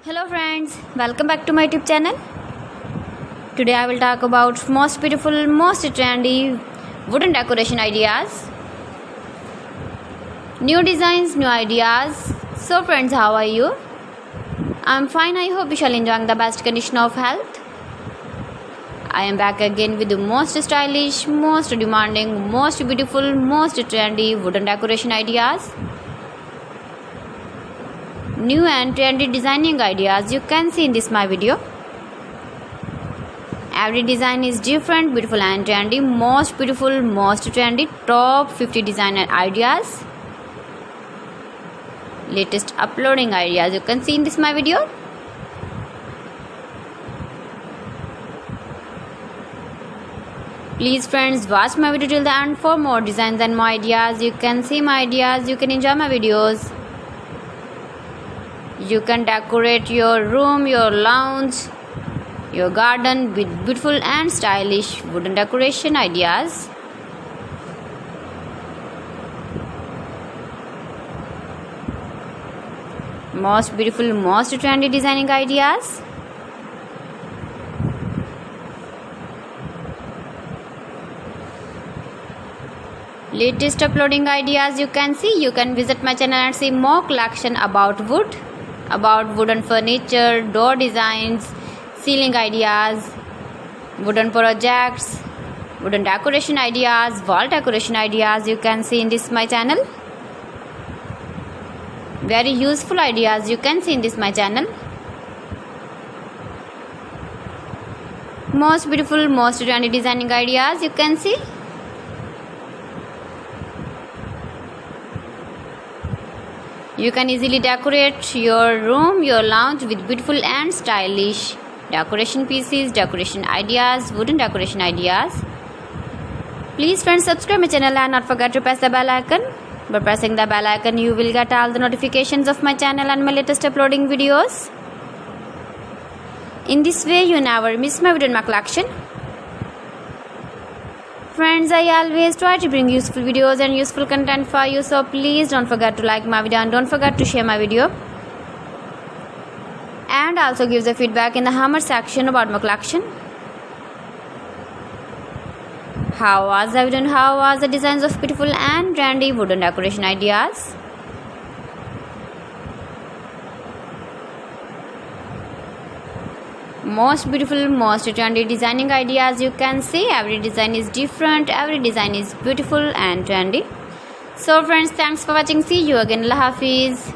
Hello friends, welcome back to my YouTube channel. Today I will talk about most beautiful, most trendy wooden decoration ideas. New designs, new ideas. So friends, how are you? I'm fine. I hope you shall enjoy the best condition of health. I am back again with the most stylish, most demanding, most beautiful, most trendy wooden decoration ideas. New and trendy designing ideas you can see in this my video. Every design is different, beautiful and trendy. Most beautiful, most trendy, top 50 designer ideas, latest uploading ideas you can see in this my video. Please friends, watch my video till the end for more designs and more ideas. You can see my ideas, you can enjoy my videos. You can decorate your room, your lounge, your garden with beautiful and stylish wooden decoration ideas. Most beautiful, most trendy designing ideas. Latest uploading ideas you can see. You can visit my channel and see more collection about wood, about wooden furniture, door designs, ceiling ideas, wooden projects, wooden decoration ideas, wall decoration ideas you can see in this my channel. Very useful ideas you can see in this my channel. Most beautiful, most trendy designing ideas you can see. You can easily decorate your room, your lounge with beautiful and stylish decoration pieces, decoration ideas, wooden decoration ideas. Please friends, subscribe my channel and not forget to press the bell icon. By pressing the bell icon, you will get all the notifications of my channel and my latest uploading videos. In this way, you never miss my video in my collection. Friends, I always try to bring useful videos and useful content for you, so please don't forget to like my video and don't forget to share my video. And also give the feedback in the comment section about my collection. How was the video and how was the designs of beautiful and trendy wooden decoration ideas? Most beautiful, most trendy designing ideas you can see. Every design is different, every design is beautiful and trendy. So friends, thanks for watching. See you again. Allah Hafiz.